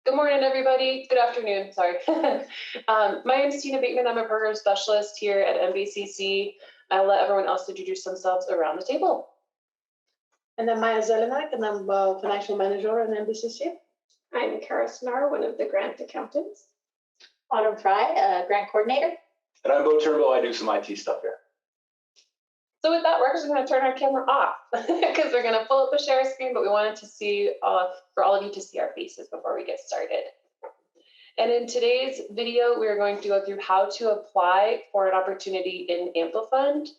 Good morning, everybody. Good afternoon, sorry. My name is Tina Bateman. I'm a program specialist here at MBCC. I'll let everyone else introduce themselves around the table. And I'm Maya Zelenak, and I'm a financial manager at MBCC. I'm Kara Snar, one of the grant accountants. Autumn Fry, grant coordinator. And I'm Bo Turnbull. I do some IT stuff here. So with that, we're actually going to turn our camera off because we're going to pull up a share screen, but we wanted to see, for all of you to see our faces before we get started. And in today's video, we're going to go through how to apply for an opportunity in Amplifund.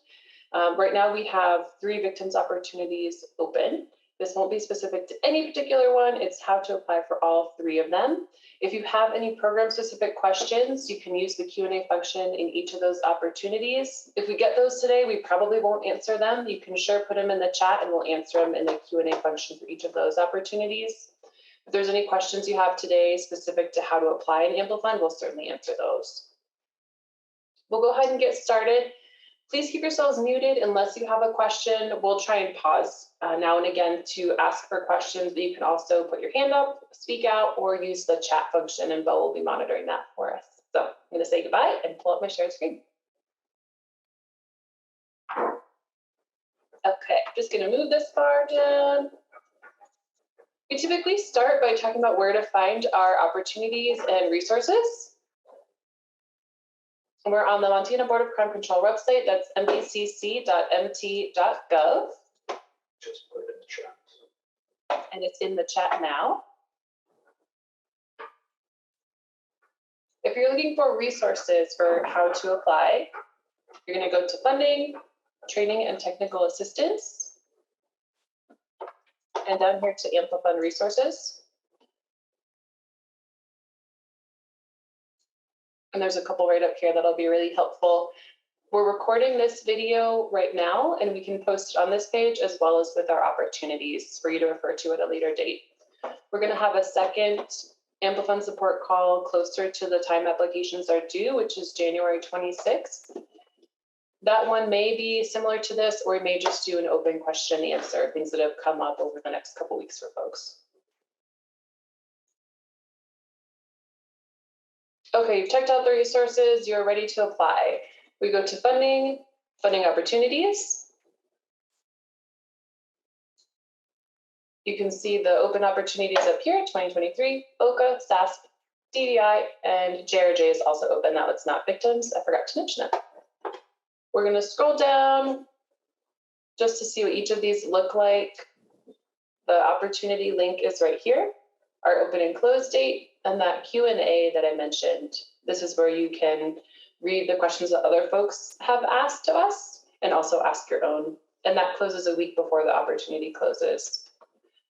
Right now, we have 3 victims opportunities open. This won't be specific to any particular one. It's how to apply for all 3 of them. If you have any program-specific questions, you can use the Q&A function in each of those opportunities. If we get those today, we probably won't answer them. You can sure put them in the chat and we'll answer them in the Q&A function for each of those opportunities. If there's any questions you have today specific to how to apply in Amplifund, we'll certainly answer those. We'll go ahead and get started. Please keep yourselves muted unless you have a question. We'll try and pause now and again to ask for questions, but you can also put your hand up, speak out, or use the chat function, and Bo will be monitoring that for us. So I'm going to say goodbye and pull up my share screen. Okay, just going to move this bar down. We typically start by talking about where to find our opportunities and resources. We're on the Montana Board of Crime Control website. That's mbcc.mt.gov. Just put it in the chat. And it's in the chat now. If you're looking for resources for how to apply, you're going to go to funding, training and technical assistance, and down here to Amplifund resources. And there's a couple right up here that'll be really helpful. We're recording this video right now, and we can post it on this page as well as with our opportunities for you to refer to at a later date. We're going to have a second Amplifund support call closer to the time applications are due, which is January 26th. That one may be similar to this, or we may just do an open question and answer, things that have come up over the next couple weeks for folks. Okay, you've checked out the resources, you're ready to apply. We go to funding, funding opportunities. You can see the open opportunities up here, 2023, OCA, SASP, DDI, and JRJ is also open. Now it's not victims, I forgot to mention it. We're gonna scroll down just to see what each of these look like. The opportunity link is right here, our open and close date, and that Q&A that I mentioned. This is where you can read the questions that other folks have asked to us and also ask your own. And that closes a week before the opportunity closes.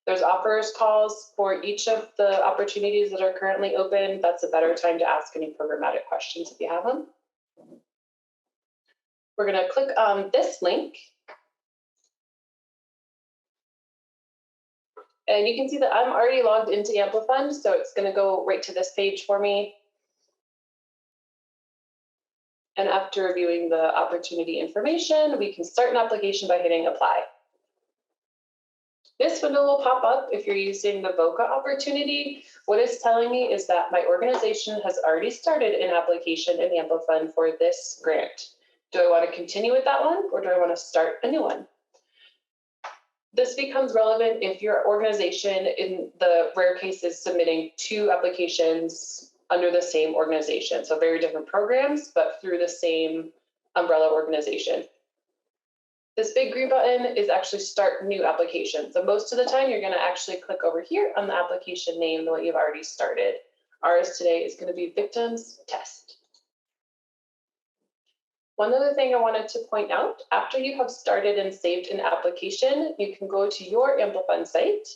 There's offers calls for each of the opportunities that are currently open. That's a better time to ask any programmatic questions if you have them. We're going to click on this link. And you can see that I'm already logged into Amplifund, so it's going to go right to this page for me. And after reviewing the opportunity information, we can start an application by hitting apply. This window will pop up if you're using the VOCA opportunity. What it's telling me is that my organization has already started an application in Amplifund for this grant. Do I want to continue with that one, or do I want to start a new one? This becomes relevant if your organization, in the rare case, is submitting 2 applications under the same organization. So very different programs, but through the same umbrella organization. This big green button is actually start new application. So most of the time, you're going to actually click over here on the application name, the one you've already started. Ours today is going to be Victims Test. One other thing I wanted to point out, after you have started and saved an application, you can go to your Amplifund site.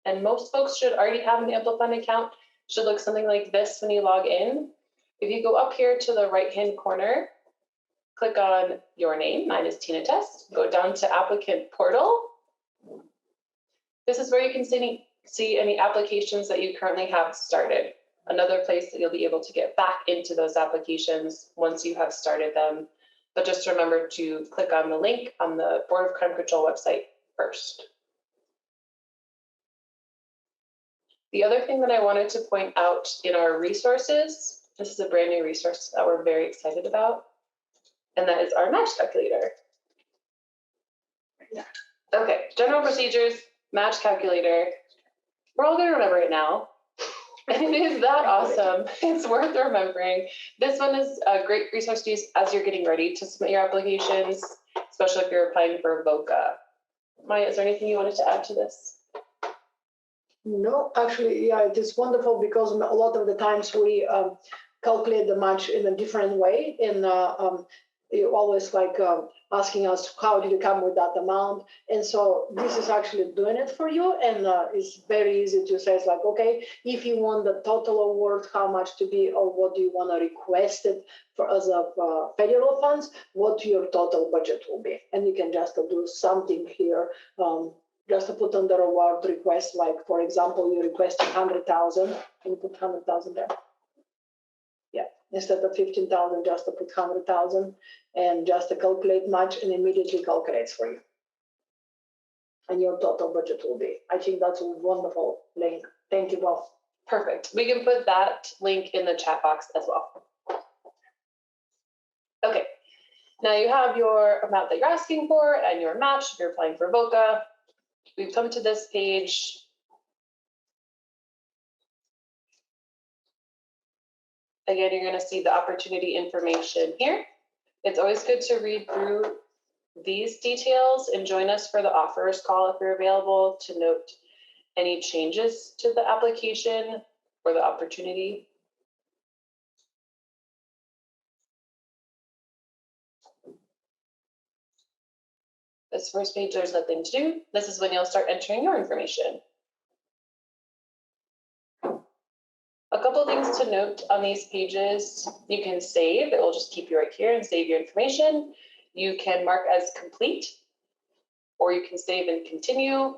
And most folks should already have an Amplifund account. It should look something like this when you log in. If you go up here to the right-hand corner, click on your name. Mine is Tina Test. Go down to Applicant Portal. This is where you can see any applications that you currently have started. Another place that you'll be able to get back into those applications once you have started them. But just remember to click on the link on the Board of Crime Control website first. The other thing that I wanted to point out in our resources, this is a brand new resource that we're very excited about, and that is our match calculator. Okay, general procedures, match calculator. We're all gonna remember it now. And it is that awesome. It's worth remembering. This one is a great resource to use as you're getting ready to submit your applications, especially if you're applying for VOCA. Maya, is there anything you wanted to add to this? No, actually, yeah, it is wonderful because a lot of the times we calculate the match in a different way. You always asking us, how did you come with that amount? And so this is actually doing it for you. And it's very easy to say, it's like, okay, if you want the total award, how much to be, or what do you want to request it for as of federal funds, what your total budget will be. And you can just do something here. Just to put under award request, like for example, you request 100,000, can you put 100,000 there? Yeah, instead of 15,000, just to put 100,000 and just to calculate match and immediately calculates for you. And your total budget will be. I think that's a wonderful link. Thank you both. Perfect. We can put that link in the chat box as well. Okay, now you have your amount that you're asking for and your match if you're applying for VOCA. We've come to this page. Again, you're going to see the opportunity information here. It's always good to read through these details and join us for the offers call if you're available to note any changes to the application or the opportunity. This first page, there's nothing to do. This is when you'll start entering your information. A couple of things to note on these pages. You can save, it will just keep you right here and save your information. You can mark as complete, or you can save and continue.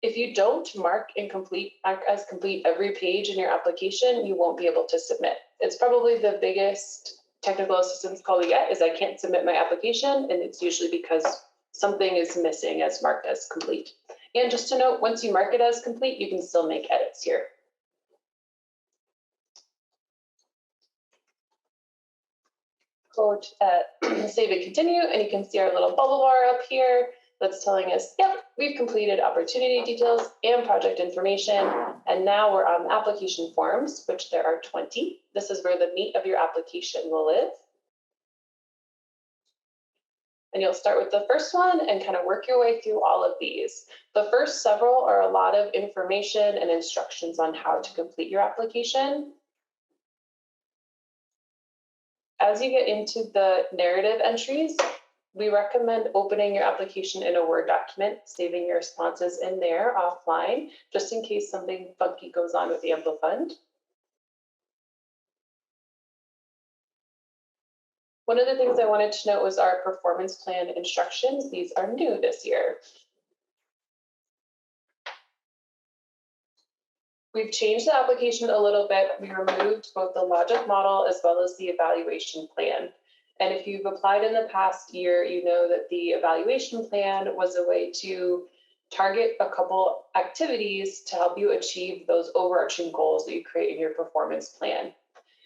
If you don't mark as complete every page in your application, you won't be able to submit. It's probably the biggest technical assistance call we get is I can't submit my application, and it's usually because something is missing as marked as complete. And just to note, once you mark it as complete, you can still make edits here. Go to save and continue, and you can see our little bubble bar up here that's telling us, yep, we've completed opportunity details and project information. And now we're on application forms, which there are 20. This is where the meat of your application will live. And you'll start with the first one and kind of work your way through all of these. The first several are a lot of information and instructions on how to complete your application. As you get into the narrative entries, we recommend opening your application in a Word document, saving your responses in there offline, just in case something funky goes on with the Amplifund. One of the things I wanted to note was our performance plan instructions. These are new this year. We've changed the application a little bit. We removed both the logic model as well as the evaluation plan. And if you've applied in the past year, you know that the evaluation plan was a way to target a couple activities to help you achieve those overarching goals that you create in your performance plan.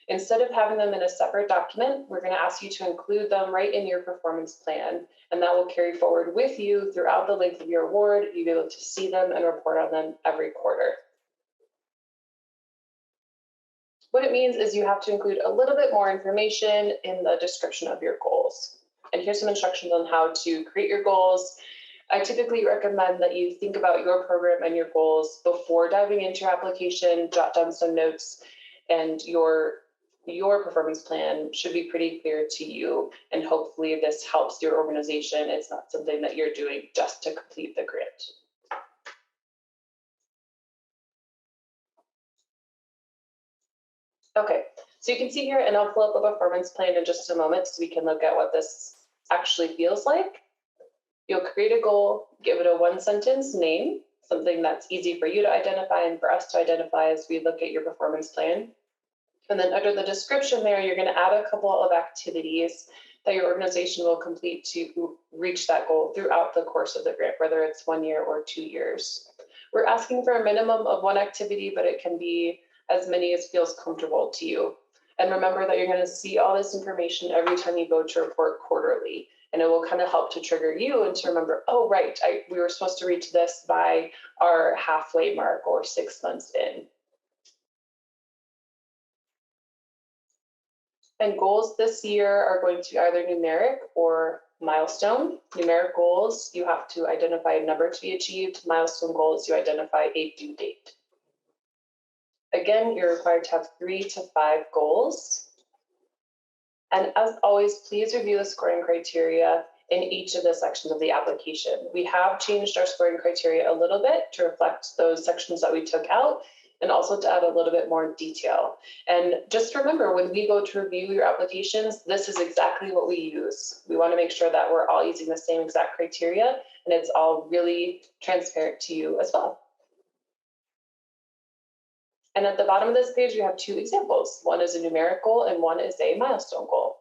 Instead of having them in a separate document, we're going to ask you to include them right in your performance plan, and that will carry forward with you throughout the length of your award. You'll be able to see them and report on them every quarter. What it means is you have to include a little bit more information in the description of your goals. And here's some instructions on how to create your goals. I typically recommend that you think about your program and your goals before diving into your application, jot down some notes, and your performance plan should be pretty clear to you. And hopefully this helps your organization. It's not something that you're doing just to complete the grant. Okay, so you can see here, and I'll pull up a performance plan in just a moment so we can look at what this actually feels like. You'll create a goal, give it a one-sentence name, something that's easy for you to identify and for us to identify as we look at your performance plan. And then under the description there, you're going to add a couple of activities that your organization will complete to reach that goal throughout the course of the grant, whether it's 1 year or 2 years. We're asking for a minimum of one activity, but it can be as many as feels comfortable to you. And remember that you're going to see all this information every time you go to report quarterly. And it will kind of help to trigger you and to remember, oh, right, we were supposed to reach this by our halfway mark or 6 months in. And goals this year are going to be either numeric or milestone. Numeric goals, you have to identify a number to be achieved. Milestone goals, you identify a due date. Again, you're required to have 3 to 5 goals. And as always, please review the scoring criteria in each of the sections of the application. We have changed our scoring criteria a little bit to reflect those sections that we took out and also to add a little bit more detail. And just remember, when we go to review your applications, this is exactly what we use. We want to make sure that we're all using the same exact criteria and it's all really transparent to you as well. And at the bottom of this page, we have 2 examples. One is a numeric goal and one is a milestone goal.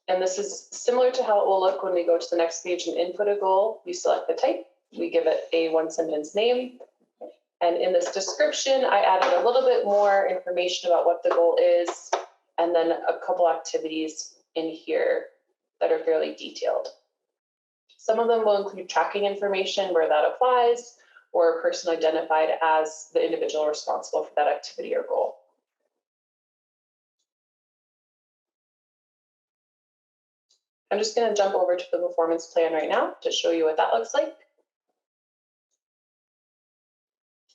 And this is similar to how it will look when we go to the next page and input a goal. You select the type, we give it a 1-sentence name. And in this description, I added a little bit more information about what the goal is, and then a couple activities in here that are fairly detailed. Some of them will include tracking information where that applies, or a person identified as the individual responsible for that activity or goal. I'm just going to jump over to the performance plan right now to show you what that looks like.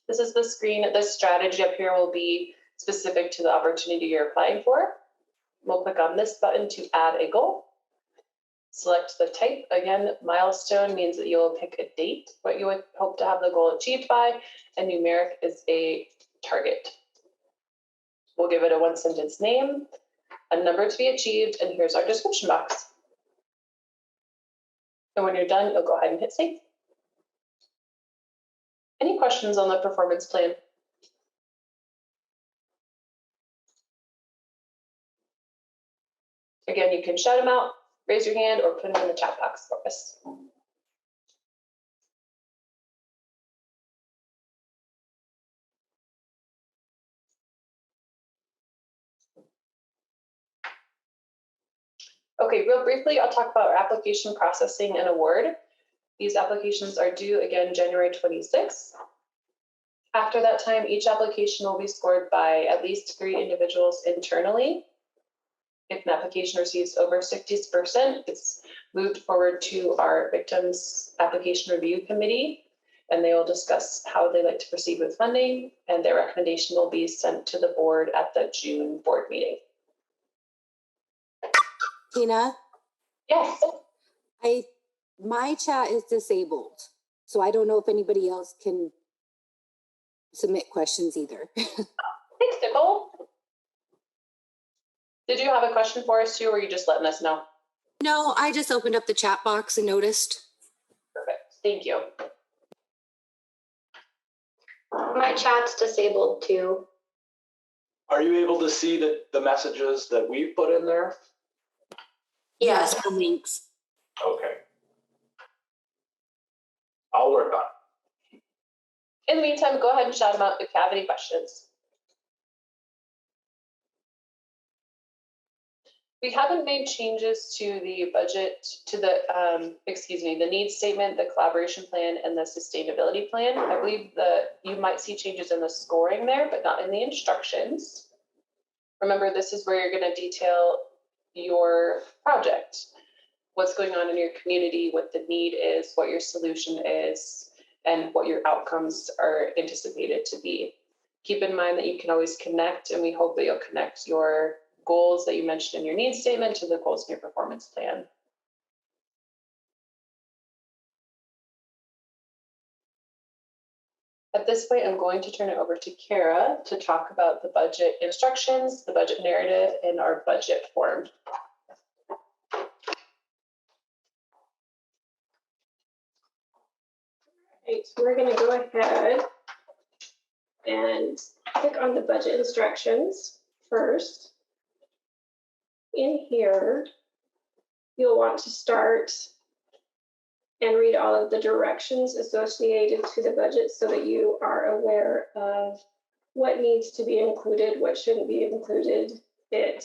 This is the screen. This strategy up here will be specific to the opportunity you're applying for. We'll click on this button to add a goal. Select the type. Again, milestone means that you'll pick a date, what you would hope to have the goal achieved by, and numeric is a target. We'll give it a 1-sentence name, a number to be achieved, and here's our description box. And when you're done, you'll go ahead and hit save. Any questions on the performance plan? Again, you can shout them out, raise your hand, or put them in the chat box for us. Okay, real briefly, I'll talk about our application processing and award. These applications are due again January 26th. After that time, each application will be scored by at least 3 individuals internally. If an application receives over 60%, it's moved forward to our victims application review committee, and they will discuss how they like to proceed with funding, and their recommendation will be sent to the board at the June board meeting. Tina, Yes. my chat is disabled, so I don't know if anybody else can submit questions either. Thanks, Nicole. Did you have a question for us too, or are you just letting us know? No, I just opened up the chat box and noticed. Perfect. Thank you. My chat's disabled too. Are you able to see the messages that we put in there? Yes, the links. Okay. I'll work on it. In the meantime, go ahead and shout them out if you have any questions. We haven't made changes to the budget, to the, the needs statement, the collaboration plan, and the sustainability plan. I believe that you might see changes in the scoring there, but not in the instructions. Remember, this is where you're going to detail your project, what's going on in your community, what the need is, what your solution is, and what your outcomes are anticipated to be. Keep in mind that you can always connect, and we hope that you'll connect your goals that you mentioned in your needs statement to the goals in your performance plan. At this point, I'm going to turn it over to Kara to talk about the budget instructions, the budget narrative, and our budget form. Right, so we're gonna go ahead and click on the budget instructions first. In here, you'll want to start and read all of the directions associated to the budget so that you are aware of what needs to be included, what shouldn't be included. It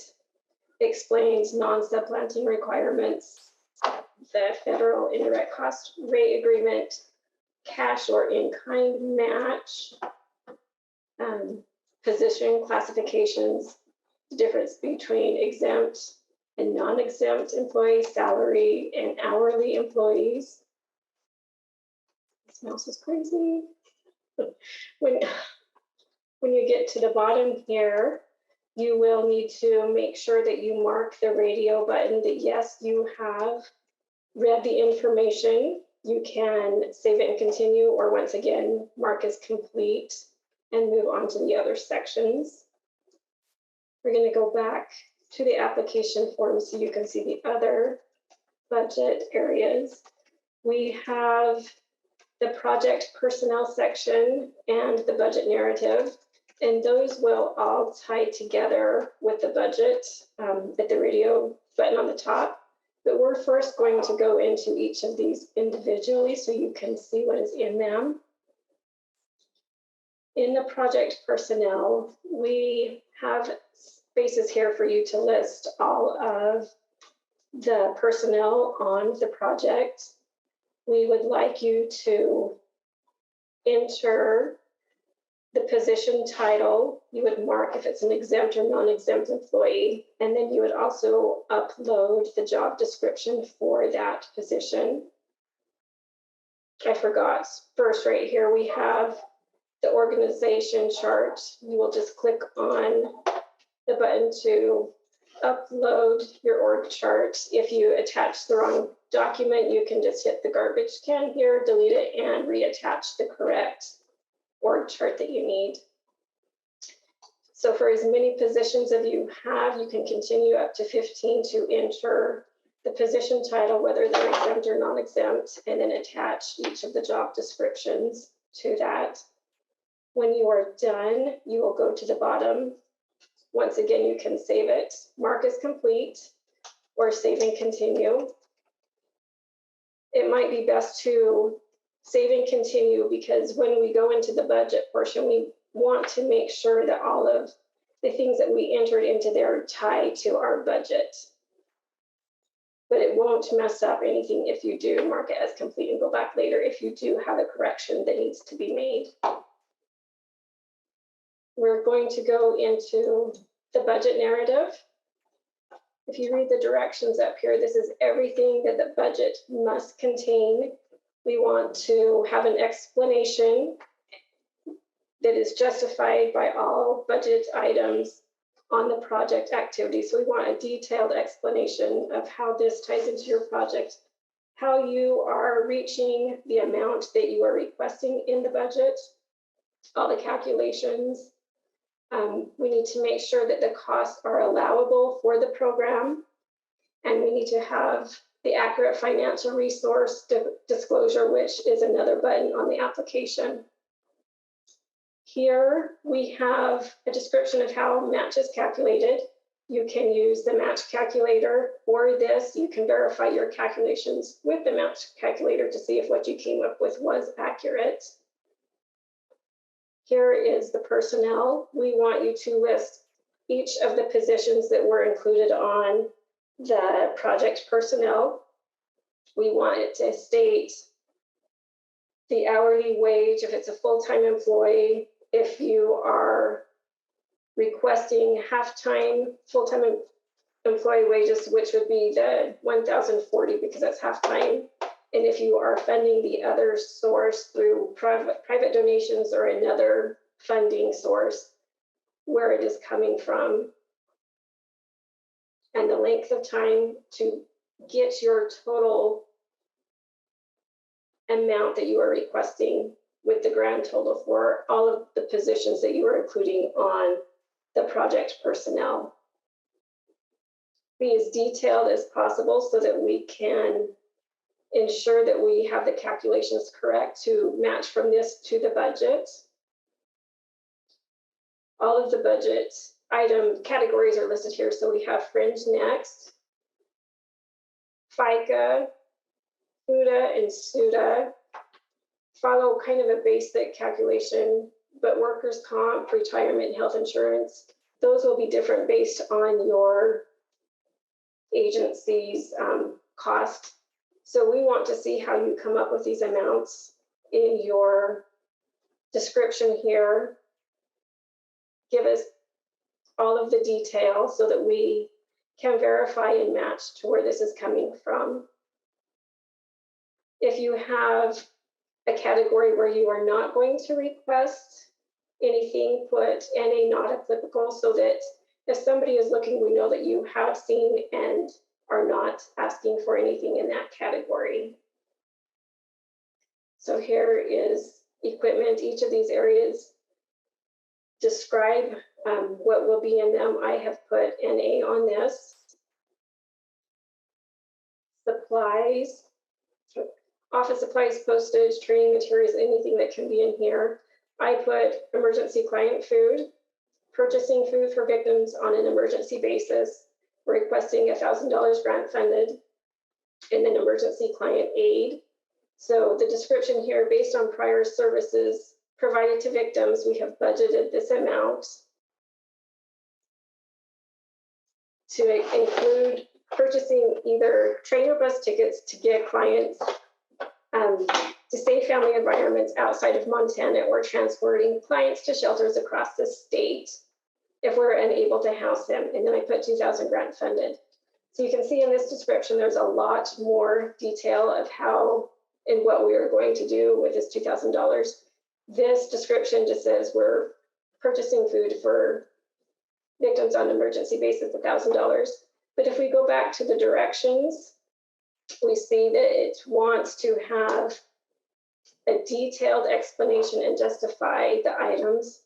explains non-supplanting requirements, the federal indirect cost rate agreement, cash or in-kind match, position classifications, the difference between exempt and non-exempt employees, salary and hourly employees. This mouse is crazy. When you get to the bottom here, you will need to make sure that you mark the radio button that yes, you have read the information. You can save it and continue, or once again, mark as complete and move on to the other sections. We're going to go back to the application form so you can see the other budget areas. We have the project personnel section and the budget narrative, and those will all tie together with the budget at the radio button on the top. But we're first going to go into each of these individually so you can see what is in them. In the project personnel, we have spaces here for you to list all of the personnel on the project. We would like you to enter the position title. You would mark if it's an exempt or non-exempt employee, and then you would also upload the job description for that position. I forgot, first right here we have the organization chart. You will just click on the button to upload your org chart. If you attach the wrong document, you can just hit the garbage can here, delete it, and reattach the correct org chart that you need. So for as many positions as you have, you can continue up to 15 to enter the position title, whether they're exempt or non-exempt, and then attach each of the job descriptions to that. When you are done, you will go to the bottom. Once again, you can save it, mark as complete, or save and continue. It might be best to save and continue because when we go into the budget portion, we want to make sure that all of the things that we entered into there tie to our budget. But it won't mess up anything if you do mark it as complete and go back later if you do have a correction that needs to be made. We're going to go into the budget narrative. If you read the directions up here, this is everything that the budget must contain. We want to have an explanation that is justified by all budget items on the project activity. So we want a detailed explanation of how this ties into your project, how you are reaching the amount that you are requesting in the budget, all the calculations. We need to make sure that the costs are allowable for the program, and we need to have the accurate financial resource disclosure, which is another button on the application. Here we have a description of how match is calculated. You can use the match calculator. For this, you can verify your calculations with the match calculator to see if what you came up with was accurate. Here is the personnel. We want you to list each of the positions that were included on the project personnel. We want it to state the hourly wage if it's a full-time employee. If you are requesting half-time full-time employee wages, which would be the 1,040 because that's half-time. And if you are funding the other source through private donations or another funding source, where it is coming from, and the length of time to get your total amount that you are requesting with the grand total for all of the positions that you are including on the project personnel. Be as detailed as possible so that we can ensure that we have the calculations correct to match from this to the budget. All of the budget item categories are listed here. So we have fringe next, FICA, FUTA and SUTA follow kind of a basic calculation, but workers' comp, retirement, health insurance, those will be different based on your agency's cost. So we want to see how you come up with these amounts in your description here. Give us all of the detail so that we can verify and match to where this is coming from. If you have a category where you are not going to request anything, put NA not applicable so that if somebody is looking, we know that you have seen and are not asking for anything in that category. So here is equipment. Each of these areas describe what will be in them. I have put NA on this. Supplies, office supplies, postage, training materials, anything that can be in here. I put emergency client food, purchasing food for victims on an emergency basis, requesting $1,000 grant funded, and then emergency client aid. So the description here, based on prior services provided to victims, we have budgeted this amount to include purchasing either train or bus tickets to get clients to safe family environments outside of Montana, or transporting clients to shelters across the state if we're unable to house them. And then I put 2,000 grant funded. So you can see in this description, there's a lot more detail of how and what we are going to do with this $2,000. This description just says we're purchasing food for victims on an emergency basis, $1,000. But if we go back to the directions, we see that it wants to have a detailed explanation and justify the items.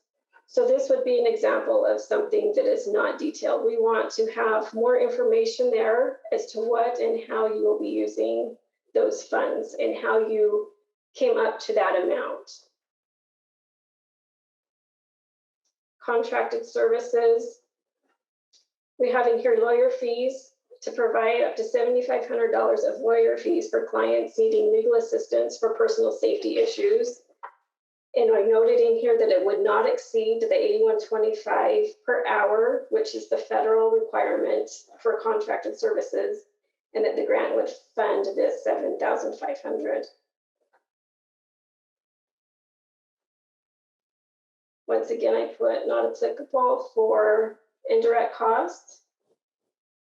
So this would be an example of something that is not detailed. We want to have more information there as to what and how you will be using those funds and how you came up to that amount. Contracted services. We have in here lawyer fees to provide up to $7,500 of lawyer fees for clients needing legal assistance for personal safety issues. And I noted in here that it would not exceed the $81.25 per hour, which is the federal requirement for contracted services, and that the grant would fund this $7,500. Once again, I put not applicable for indirect costs.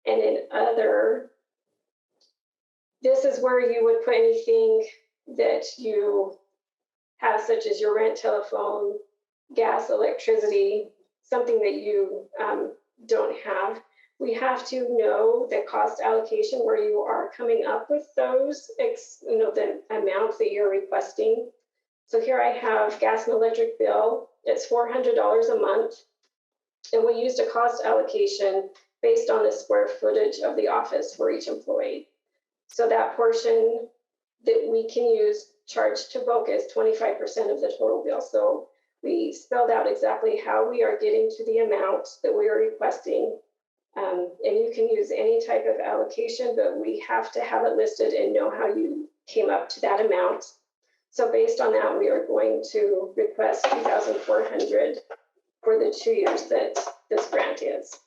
And in other, this is where you would put anything that you have, such as your rent, telephone, gas, electricity, something that you don't have. We have to know the cost allocation where you are coming up with those, the amounts that you're requesting. So here I have gas and electric bill. It's $400 a month. And we used a cost allocation based on the square footage of the office for each employee. So that portion that we can use charged to Boca is 25% of the total bill. So we spelled out exactly how we are getting to the amount that we are requesting. And you can use any type of allocation, but we have to have it listed and know how you came up to that amount. So based on that, we are going to request $2,400 for the 2 years that this grant is.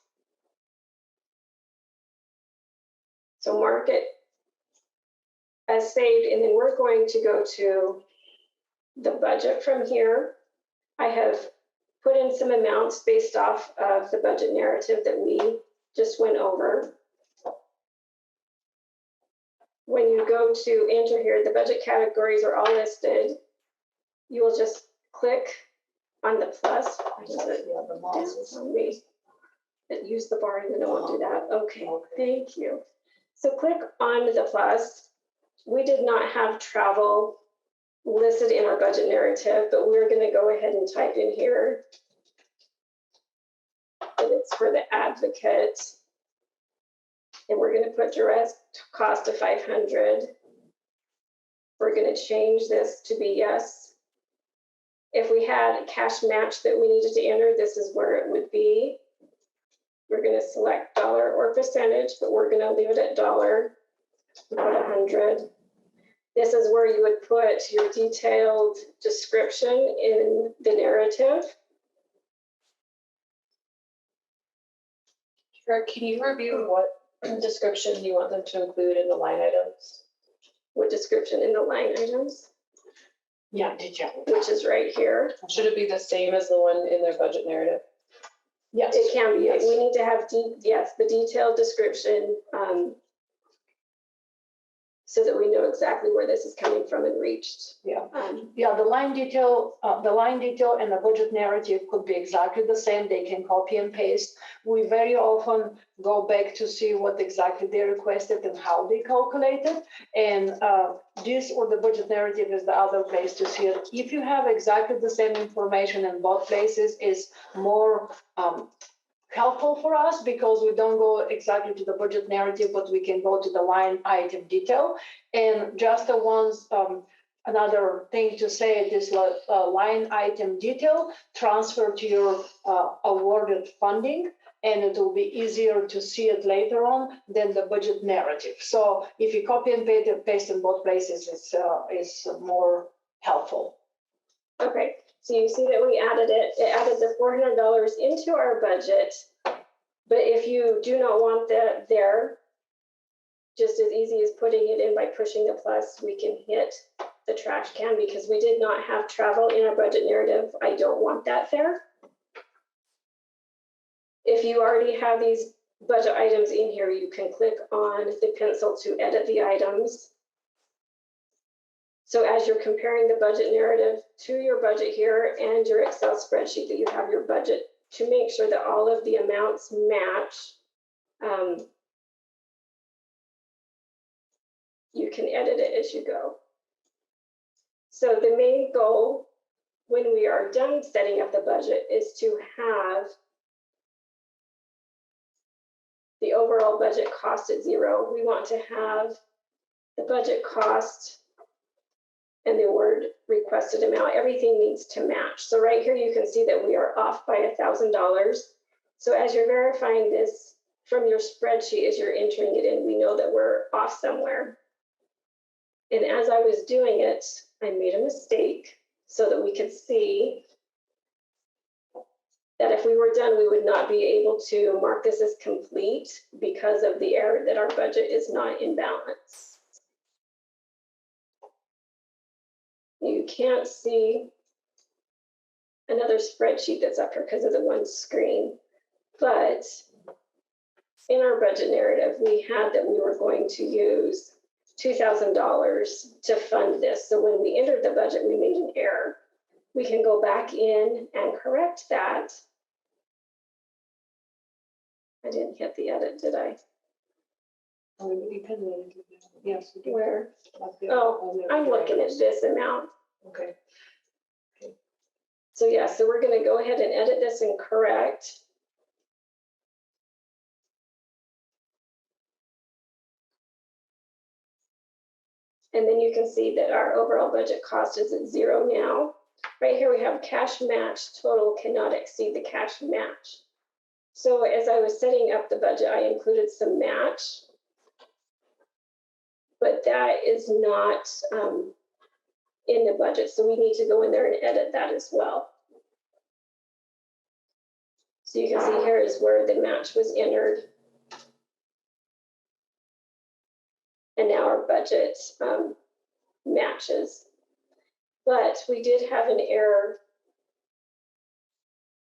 So mark it as saved, and then we're going to go to the budget from here. I have put in some amounts based off of the budget narrative that we just went over. When you go to enter here, the budget categories are all listed. You will just click on the plus. Use the bar and then it won't do that. Okay, thank you. So click on the plus. We did not have travel listed in our budget narrative, but we're going to go ahead and type in here that it's for the advocate. And we're going to put direct cost of $500. We're going to change this to be yes. If we had a cash match that we needed to enter, this is where it would be. We're going to select dollar or percentage, but we're going to leave it at dollar. Put 100. This is where you would put your detailed description in the narrative. Kara, can you review what description you want them to include in the line items? With description in the line items, Yeah, detail. which is right here. Should it be the same as the one in their budget narrative? Yes. It can be. Yes. We need to have, the detailed description, so that we know exactly where this is coming from and reached. Yeah. Um, Yeah, the line detail and the budget narrative could be exactly the same. They can copy and paste. We very often go back to see what exactly they requested and how they calculated. And this or the budget narrative is the other place to see it. If you have exactly the same information in both places, is more helpful for us because we don't go exactly to the budget narrative, but we can go to the line item detail. And just the ones, another thing to say, this line item detail transfer to your awarded funding, and it will be easier to see it later on than the budget narrative. So if you copy and paste in both places, it's more helpful. Okay, so you see that we added it. It added the $400 into our budget. But if you do not want that there, just as easy as putting it in by pushing the plus, we can hit the trash can because we did not have travel in our budget narrative. I don't want that there. If you already have these budget items in here, you can click on the pencil to edit the items. So as you're comparing the budget narrative to your budget here and your Excel spreadsheet that you have your budget, to make sure that all of the amounts match, you can edit it as you go. So the main goal when we are done setting up the budget is to have the overall budget cost at zero. We want to have the budget cost and the award requested amount, everything needs to match. So right here, you can see that we are off by $1,000. So as you're verifying this from your spreadsheet, as you're entering it in, we know that we're off somewhere. And as I was doing it, I made a mistake so that we could see that if we were done, we would not be able to mark this as complete because of the error that our budget is not in balance. You can't see another spreadsheet that's up here because of the one screen. But in our budget narrative, we had that we were going to use $2,000 to fund this. So when we entered the budget, we made an error. We can go back in and correct that. I didn't hit the edit, did I? Yes. Where? Oh, I'm looking at this amount. Okay. So yeah, so we're going to go ahead and edit this and correct. And then you can see that our overall budget cost is at zero now. Right here we have cash match total cannot exceed the cash match. So as I was setting up the budget, I included some match, but that is not in the budget. So we need to go in there and edit that as well. So you can see here is where the match was entered. And now our budget matches. But we did have an error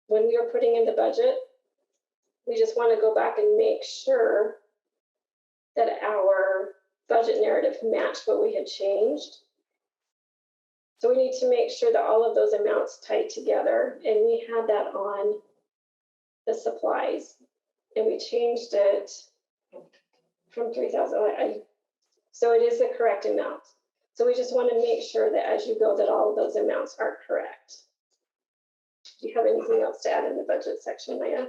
when we were putting in the budget. We just want to go back and make sure that our budget narrative matched what we had changed. So we need to make sure that all of those amounts tied together, and we had that on the supplies, and we changed it from 3,000. So it is the correct amount. So we just want to make sure that as you go, that all of those amounts are correct. Do you have anything else to add in the budget section, Maya?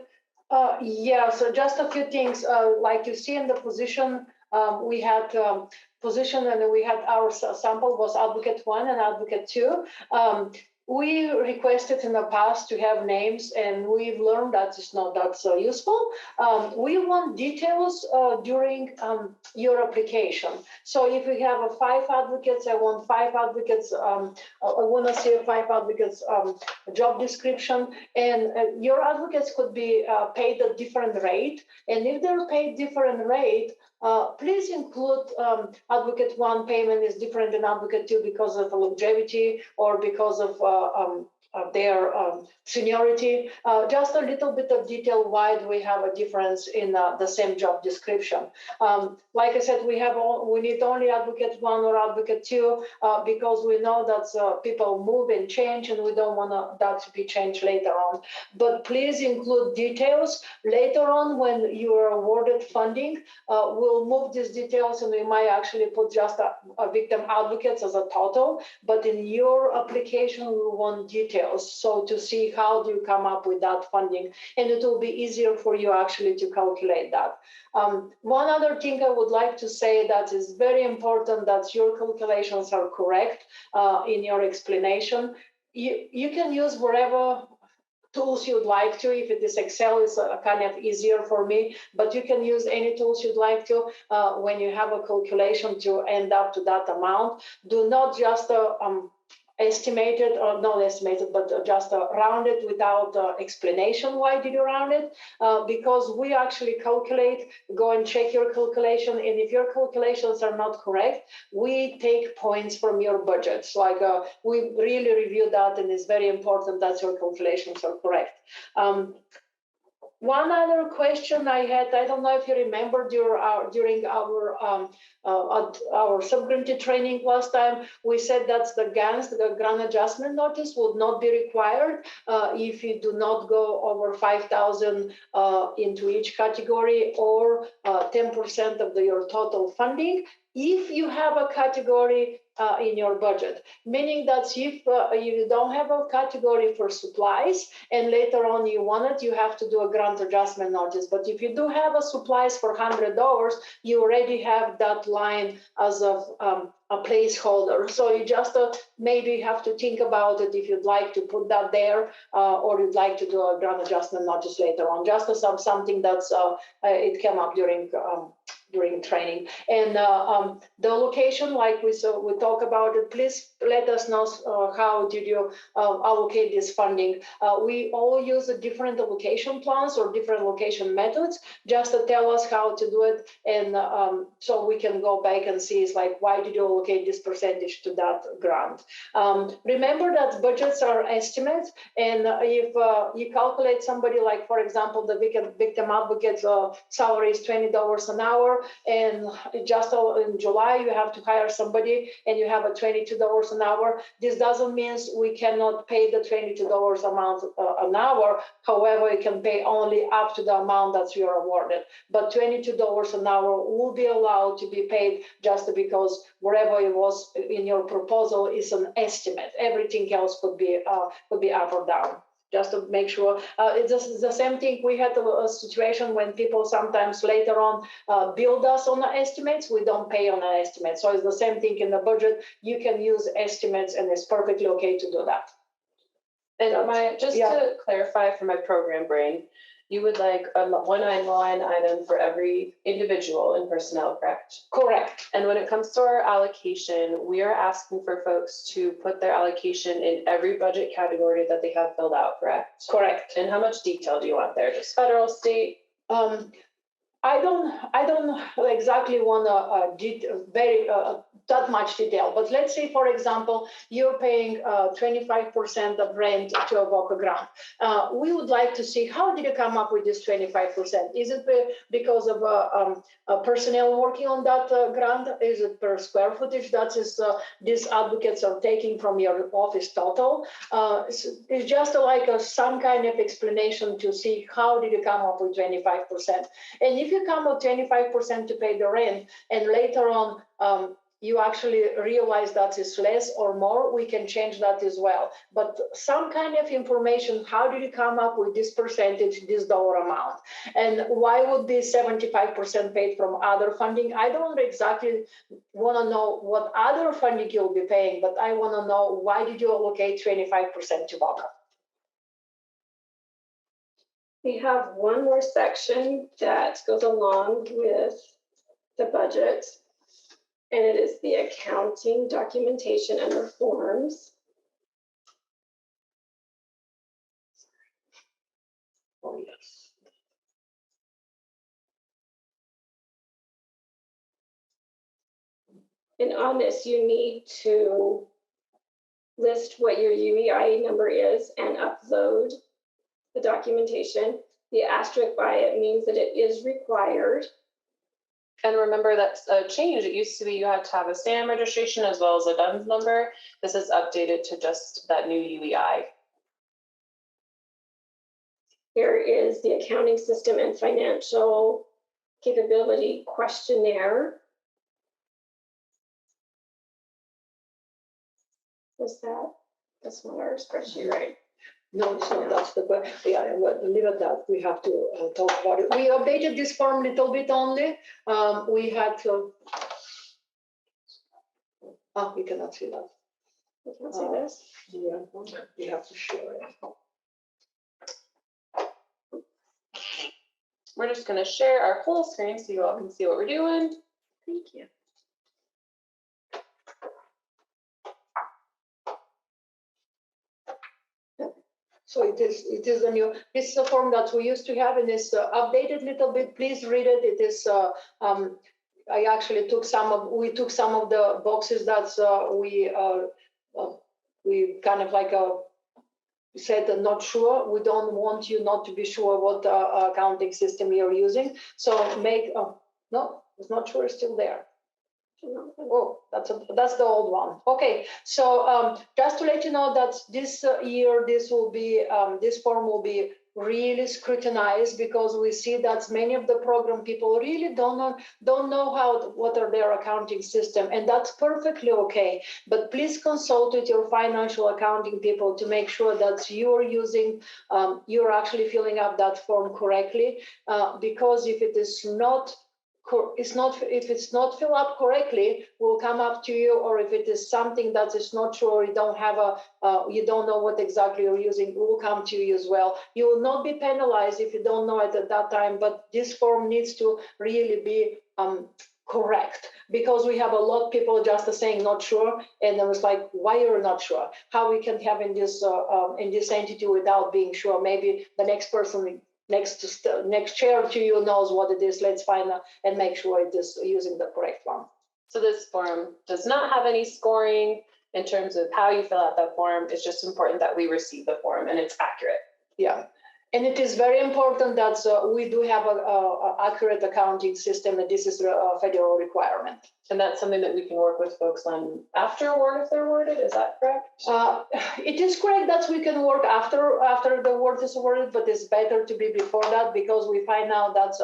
Yeah, so just a few things. Like you see in the position, we had position, and we had our sample was advocate 1 and advocate 2. we requested in the past to have names, and we've learned that it's not that so useful. We want details during your application. So if we have 5 advocates, I want 5 advocates. I want to see 5 advocates job description, and your advocates could be paid a different rate. And if they're paid different rate, please include advocate 1 payment is different than advocate 2 because of longevity or because of their seniority. Just a little bit of detail why do we have a difference in the same job description. Like I said, we need only advocate 1 or advocate 2 because we know that people move and change, and we don't want that to be changed later on. But please include details later on when you are awarded funding. We'll move these details, and we might actually put just a victim advocates as a total. But in your application, we want details. So to see how do you come up with that funding, and it will be easier for you actually to calculate that. One other thing I would like to say that is very important, that your calculations are correct in your explanation. You can use whatever tools you'd like to. If it is Excel, is kind of easier for me, but you can use any tools you'd like to when you have a calculation to end up to that amount. Do not just estimate it, or not estimate it, but just round it without explanation. Why did you round it? Because we actually calculate, go and check your calculation, and if your calculations are not correct, we take points from your budgets. Like we really review that, and it's very important that your calculations are correct. One other question I had, I don't know if you remember during our subgrantee training last time, we said that the GANs, the grant adjustment notice, would not be required if you do not go over 5,000 into each category, or 10% of your total funding. If you have a category in your budget, meaning that if you don't have a category for supplies and later on you want it, you have to do a grant adjustment notice. But if you do have a supplies for $100, you already have that line as of a placeholder. So you just maybe have to think about it if you'd like to put that there or you'd like to do a grant adjustment notice later on, just as something that's it came up during training. And the location, like we talk about it, please let us know how did you allocate this funding. We all use a different allocation plans or different location methods, just to tell us how to do it, and so we can go back and see, it's like, why did you allocate this percentage to that grant? Remember that budgets are estimates, and if you calculate somebody, like for example, the victim advocate's salary is $20 an hour, and just in July you have to hire somebody and you have a $22 an hour. This doesn't mean we cannot pay the $22 amount an hour. However, you can pay only up to the amount that you are awarded. But $22 an hour will be allowed to be paid just because whatever it was in your proposal is an estimate. Everything else could be up or down. Just to make sure. It's the same thing. We had a situation when people sometimes later on build us on the estimates. We don't pay on an estimate. So it's the same thing in the budget. You can use estimates, and it's perfectly okay to do that. And to clarify for my program brain, you would like a one-line item for every individual in personnel, correct? Correct. And when it comes to our allocation, we are asking for folks to put their allocation in every budget category that they have filled out, correct? Correct. And how much detail do you want there? Just federal, state? I don't exactly want that much detail, but let's say, for example, you're paying 25% of rent to a VOCA grant. We would like to see, how did you come up with this 25%? Is it because of personnel working on that grant? Is it per square footage? That is, these advocates are taking from your office total. It's just like some kind of explanation to see how did you come up with 25%. And if you come with 25% to pay the rent, and later on you actually realize that is less or more, we can change that as well. But some kind of information, how did you come up with this percentage, this dollar amount? And why would be 75% paid from other funding? I don't exactly want to know what other funding you'll be paying, but I want to know why did you allocate 25% to VOCA? We have one more section that goes along with the budget, and it is the accounting documentation and the forms. Oh, yes. And on this, you need to list what your UEI number is and upload the documentation. The asterisk by it means that it is required. And remember, that's a change. It used to be you had to have a SAM registration as well as a DUNS number. This is updated to just that new UEI. Here is the accounting system and financial capability questionnaire. Is that, that's not our spreadsheet, right? No, it's not. That's the question. Yeah, but leave it that. We have to talk about it. We updated this form a little bit only. We had to. Oh, we cannot see that. You can see this. Yeah, we have to share it. We're just going to share our full screen so you all can see what we're doing. Thank you. So it is the new, this is a form that we used to have and it's updated a little bit. Please read it. It is, I actually took we took some of the boxes that we kind of like said not sure. We don't want you not to be sure what accounting system you're using. So no, it's not sure, it's still there. Oh, that's the old one. Okay, so just to let you know that this year, this form will be really scrutinized because we see that many of the program people really don't know what are their accounting system, and that's perfectly okay. But please consult with your financial accounting people to make sure that you're actually filling up that form correctly, because if it is not. If it's not filled up correctly, will come up to you, or if it is something that is not true, or you don't have you don't know what exactly you're using, will come to you as well. You will not be penalized if you don't know it at that time, but this form needs to really be correct, because we have a lot of people just saying not sure, and I was like, why you're not sure? How we can have in this entity without being sure? Maybe the next person next chair to you knows what it is. Let's find out and make sure it is using the correct one. So this form does not have any scoring in terms of how you fill out that form. It's just important that we receive the form and it's accurate. Yeah. And it is very important that we do have a accurate accounting system, and this is a federal requirement. And that's something that we can work with folks on after award if they're awarded. Is that correct? It is correct that we can work after the award is awarded, but it's better to be before that, because we find out that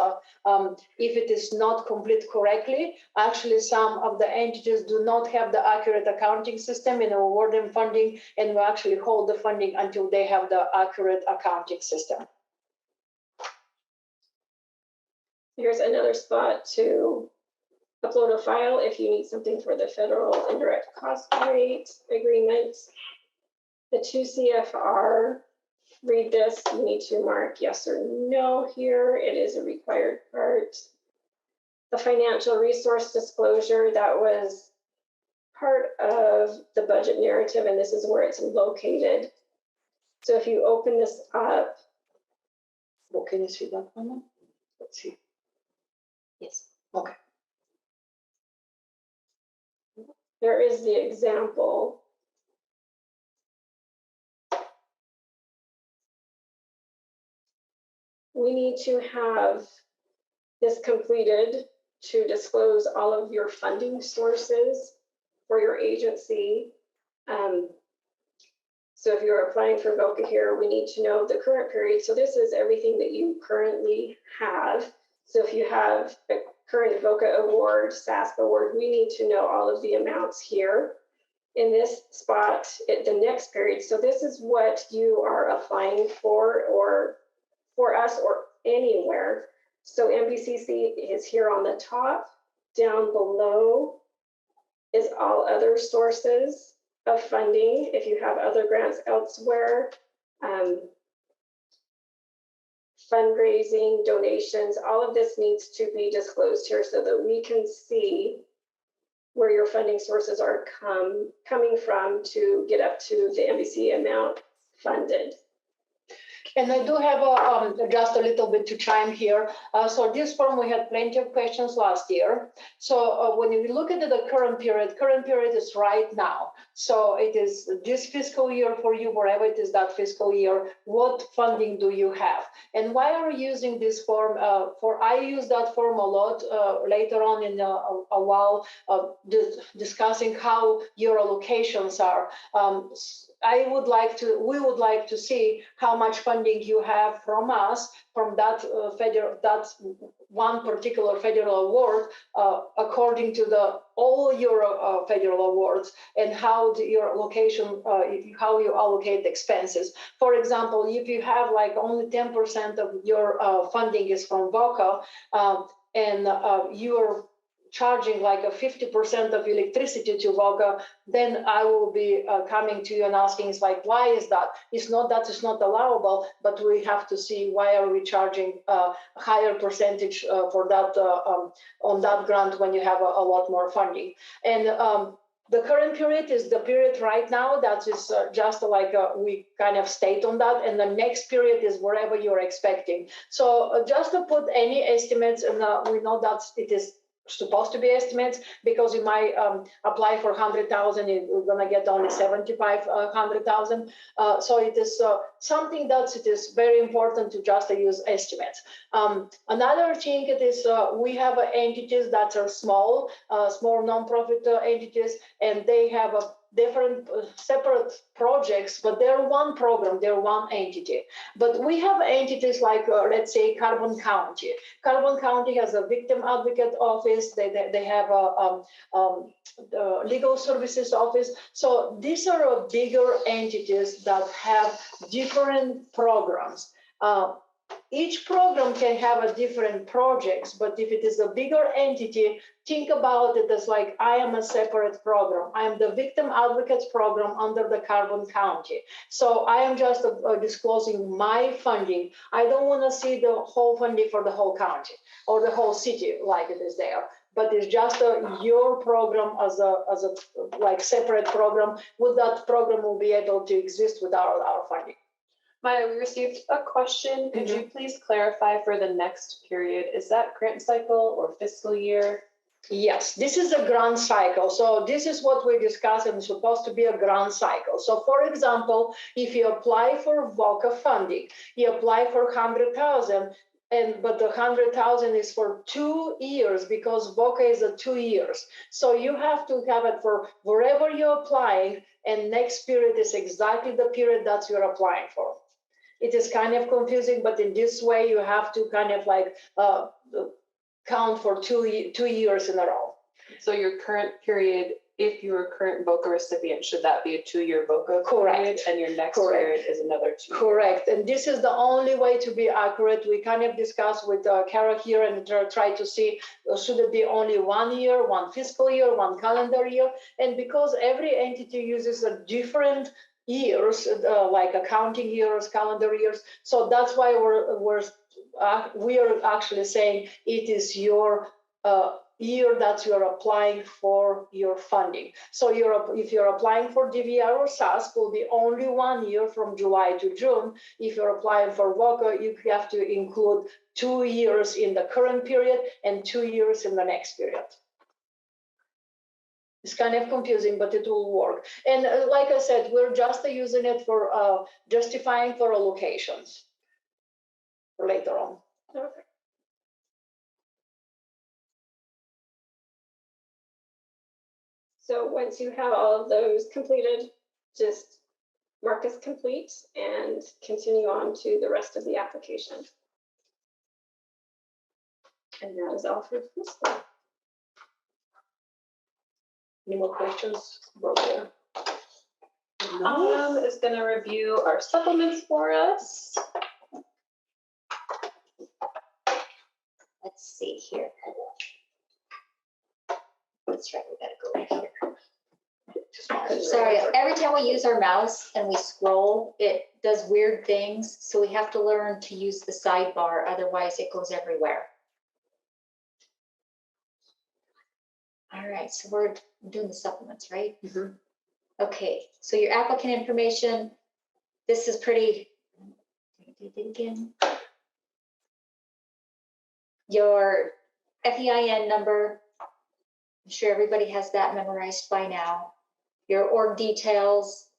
if it is not complete correctly, actually some of the entities do not have the accurate accounting system in awarding funding, and we actually hold the funding until they have the accurate accounting system. Here's another spot to upload a file if you need something for the federal indirect cost rate agreement. The 2 CFR, read this, you need to mark yes or no here. It is a required part. The financial resource disclosure, that was part of the budget narrative, and this is where it's located. So if you open this up. Well, can you see that one? Let's see. Yes. Okay. There is the example. We need to have this completed to disclose all of your funding sources for your agency. So if you're applying for VOCA here, we need to know the current period. So this is everything that you currently have. So if you have a current VOCA award, SASP award, we need to know all of the amounts here in this spot at the next period. So this is what you are applying for, or for us, or anywhere. So MBCC is here on the top. Down below is all other sources of funding. If you have other grants elsewhere, fundraising, donations, all of this needs to be disclosed here so that we can see where your funding sources are coming from to get up to the MBC amount funded. And I do have just a little bit to chime here. So this form, we had plenty of questions last year. So when we look at the current period is right now. So it is this fiscal year for you, wherever it is that fiscal year, what funding do you have? And why are we using this form? I use that form a lot later on in a while, discussing how your allocations are. We would like to see how much funding you have from us, from that that one particular federal award, according to all your federal awards, and how your allocation, how you allocate expenses. For example, if you have like only 10% of your funding is from VOCA, and you're charging like a 50% of electricity to VOCA, then I will be coming to you and asking, it's like, why is that? It's not that it's not allowable, but we have to see why are we charging a higher percentage for that on that grant when you have a lot more funding. And the current period is the period right now that is just like we kind of state on that, and the next period is wherever you're expecting. So just to put any estimates, and we know that it is supposed to be estimates, because you might apply for 100,000, you're gonna get only 7,500. So it is something that it is very important to just use estimates. Another thing it is we have entities that are small nonprofit entities, and they have a different separate projects, but they're one program, they're one entity. But we have entities like, let's say, Carbon County. Carbon County has a victim advocate office, they have a legal services office. So these are bigger entities that have different programs. Each program can have a different projects, but if it is a bigger entity, think about it as like, I am a separate program. I am the victim advocates program under the Carbon County. So I am just disclosing my funding. I don't want to see the whole funding for the whole county or the whole city like it is there. But it's just your program as a like separate program. Would that program will be able to exist without our funding? Maya, we received a question. Could you please clarify for the next period? Is that grant cycle or fiscal year? Yes, this is a grant cycle. So this is what we discussed, and it's supposed to be a grant cycle. So for example, if you apply for VOCA funding, you apply for 100,000, but the 100,000 is for 2 years, because VOCA is a 2 years. So you have to have it for wherever you're applying, and next period is exactly the period that you're applying for. It is kind of confusing, but in this way, you have to kind of like count for 2 years in a row. So your current period, if you're a current VOCA recipient, should that be a 2-year VOCA period? And your next period is another 2 years? Correct. And this is the only way to be accurate. We kind of discussed with Kara here and try to see, should it be only 1 year, 1 fiscal year, 1 calendar year? And because every entity uses a different years, like accounting years, calendar years. So that's why we are actually saying it is your year that you're applying for your funding. So if you're applying for DVR or SASP, will be only 1 year from July to June. If you're applying for VOCA, you have to include 2 years in the current period and 2 years in the next period. It's kind of confusing, but it will work. And like I said, we're just using it for justifying for allocations for later on. Okay. So once you have all of those completed, just mark as complete and continue on to the rest of the application. And that is all for this one. Any more questions about that? Is gonna review our supplements for us. Let's see here. That's right, we gotta go here. Sorry, every time we use our mouse and we scroll, it does weird things. So we have to learn to use the sidebar, otherwise it goes everywhere. All right, so we're doing the supplements, right? Mhm. Okay, so your applicant information, this is pretty, do it again. Your FEIN number, I'm sure everybody has that memorized by now. Your org details.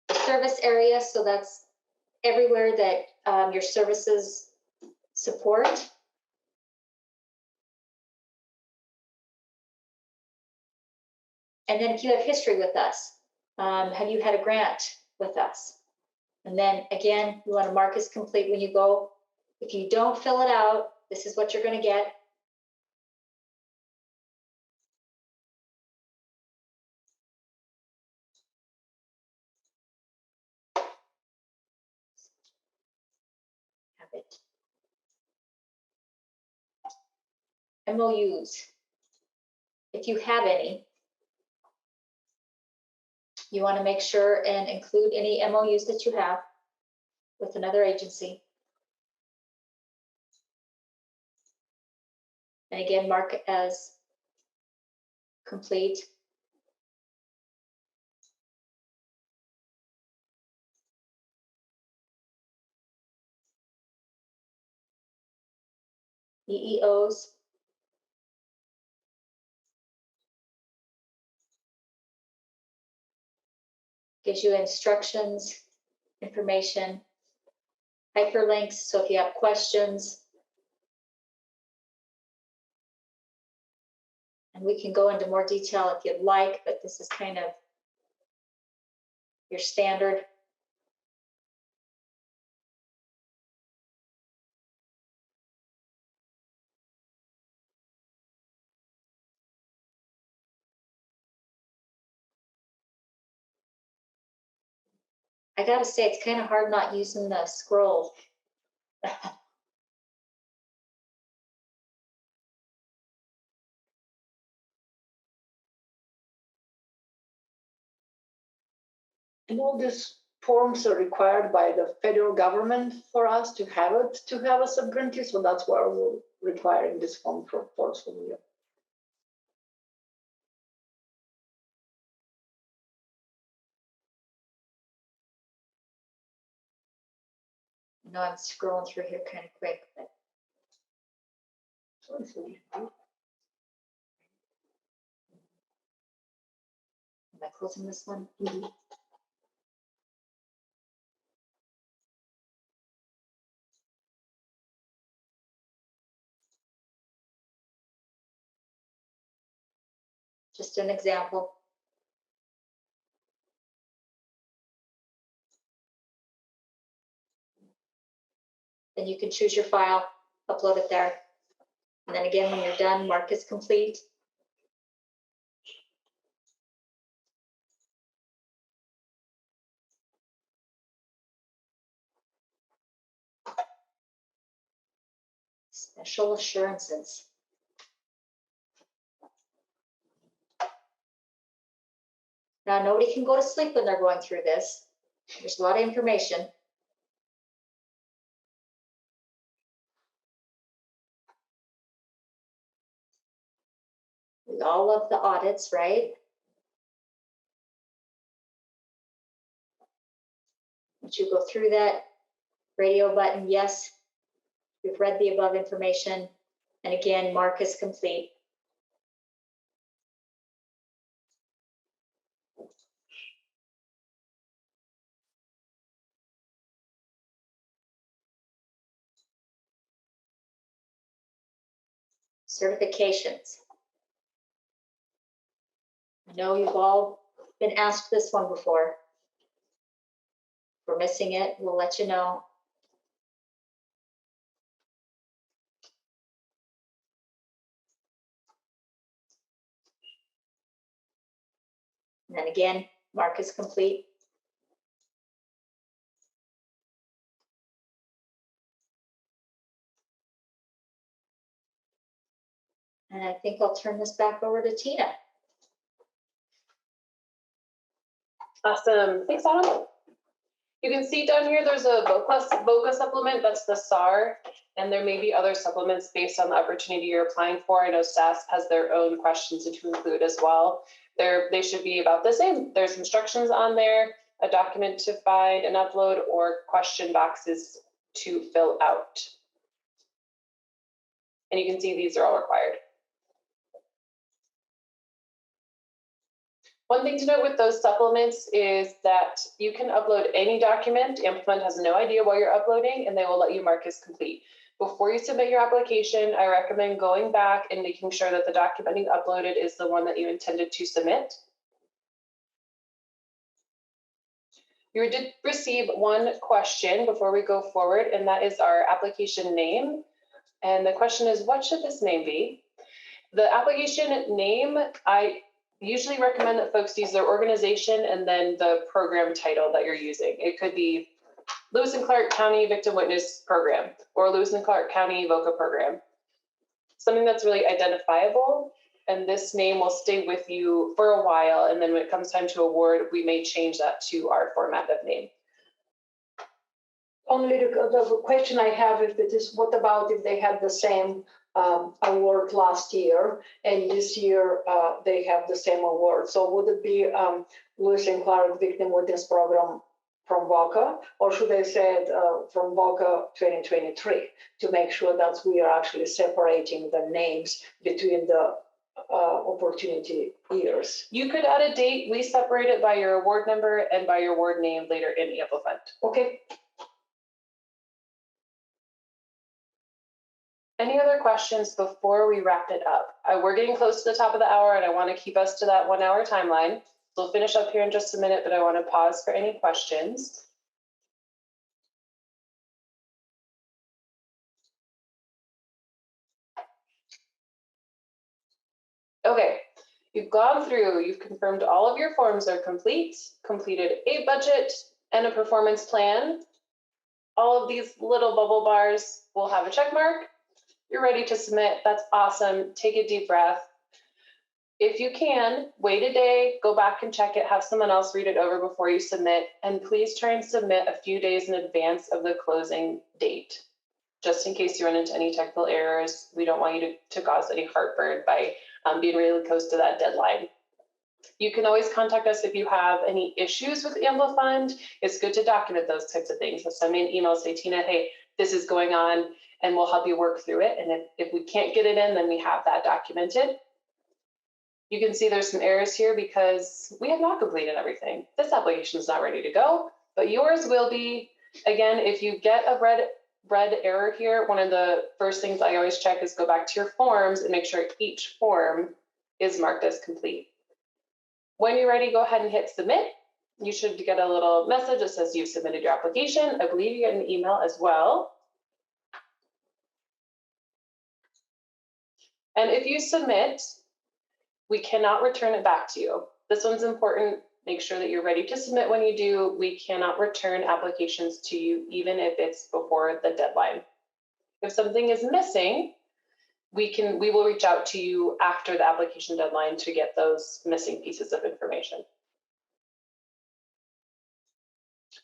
The service area, so that's everywhere that your services support. And then if you have history with us, have you had a grant with us? And then again, you want to mark as complete when you go. If you don't fill it out, this is what you're going to get. Have it. MOUs. If you have any, you want to make sure and include any MOUs that you have with another agency. And again, mark it as complete. EEOs. Gives you instructions, information, hyperlinks, so if you have questions. And we can go into more detail if you'd like, but this is kind of your standard. I gotta say, it's kind of hard not using the scroll. And all these forms are required by the federal government for us to have a subgrantee, so that's why we're requiring this form forms from you. I know I'm scrolling through here kind of quick, but am I closing this one? Mhm. Just an example. Then you can choose your file, upload it there. And then again, when you're done, mark as complete. Special assurances. Now, nobody can go to sleep when they're going through this. There's a lot of information. We all love the audits, right? Once you go through that, radio button, yes, we've read the above information. And again, mark as complete. Certifications. I know you've all been asked this one before. If we're missing it, we'll let you know. And then again, mark as complete. And I think I'll turn this back over to Tina. Awesome. Thanks, Autumn. You can see down here, there's a VOCA supplement, that's the SAR, and there may be other supplements based on the opportunity you're applying for. I know SAS has their own questions to include as well. They should be about the same. There's instructions on there, a document to find and upload, or question boxes to fill out. And you can see these are all required. One thing to note with those supplements is that you can upload any document. Amplifund has no idea what you're uploading, and they will let you mark as complete. Before you submit your application, I recommend going back and making sure that the document you uploaded is the one that you intended to submit. You did receive one question before we go forward, and that is our application name. And the question is, what should this name be? The application name, I usually recommend that folks use their organization and then the program title that you're using. It could be Lewis and Clark County Victim Witness Program or Lewis and Clark County VOCA Program. Something that's really identifiable, and this name will stay with you for a while. And then when it comes time to award, we may change that to our format of name. Only the question I have, if it is, what about if they had the same award last year and this year they have the same award? So would it be Lewis and Clark Victim Witness Program from VOCA, or should I say it from VOCA 2023 to make sure that we are actually separating the names between the opportunity years? You could add a date. We separate it by your award number and by your award name later in Amplifund. Okay. Any other questions before we wrap it up? We're getting close to the top of the hour, and I want to keep us to that 1 hour timeline. We'll finish up here in just a minute, but I want to pause for any questions. Okay, you've gone through, you've confirmed all of your forms are complete, completed a budget and a performance plan. All of these little bubble bars will have a check mark. You're ready to submit. That's awesome. Take a deep breath. If you can, wait a day, go back and check it, have someone else read it over before you submit, and please try and submit a few days in advance of the closing date, just in case you run into any technical errors. We don't want you to cause any heartburn by being really close to that deadline. You can always contact us if you have any issues with Amplifund. It's good to document those types of things. So send me an email, say, Tina, hey, this is going on, and we'll help you work through it. And if we can't get it in, then we have that documented. You can see there's some errors here because we have not completed everything. This application is not ready to go, but yours will be. Again, if you get a red error here, one of the first things I always check is go back to your forms and make sure each form is marked as complete. When you're ready, go ahead and hit submit. You should get a little message that says you've submitted your application. I believe you get an email as well. And if you submit, we cannot return it back to you. This one's important. Make sure that you're ready to submit when you do. We cannot return applications to you, even if it's before the deadline. If something is missing, we will reach out to you after the application deadline to get those missing pieces of information.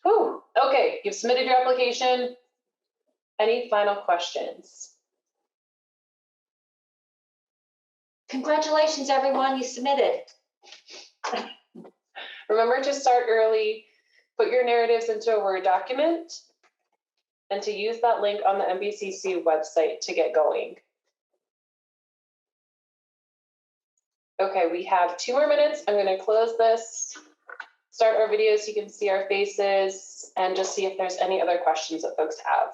Ooh, okay, you've submitted your application. Any final questions? Congratulations, everyone, you submitted. Remember to start early, put your narratives into a Word document, and to use that link on the MBCC website to get going. Okay, we have 2 more minutes. I'm going to close this, start our video so you can see our faces, and just see if there's any other questions that folks have.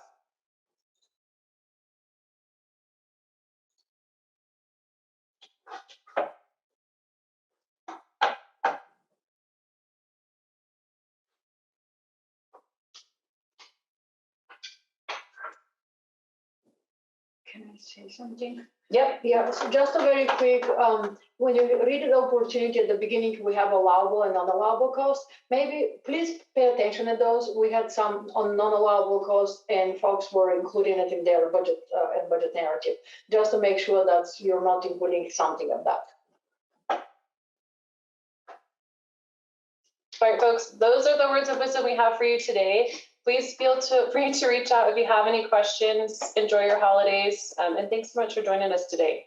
Can I say something? Yep. Yeah, so just a very quick, when you read the opportunity at the beginning, we have allowable and non-allowable costs. Maybe please pay attention to those. We had some on non-allowable costs and folks were including it in their budget and budget narrative, just to make sure that you're not including something of that. All right, folks, those are the words of wisdom we have for you today. Please feel free to reach out if you have any questions. Enjoy your holidays. And thanks so much for joining us today.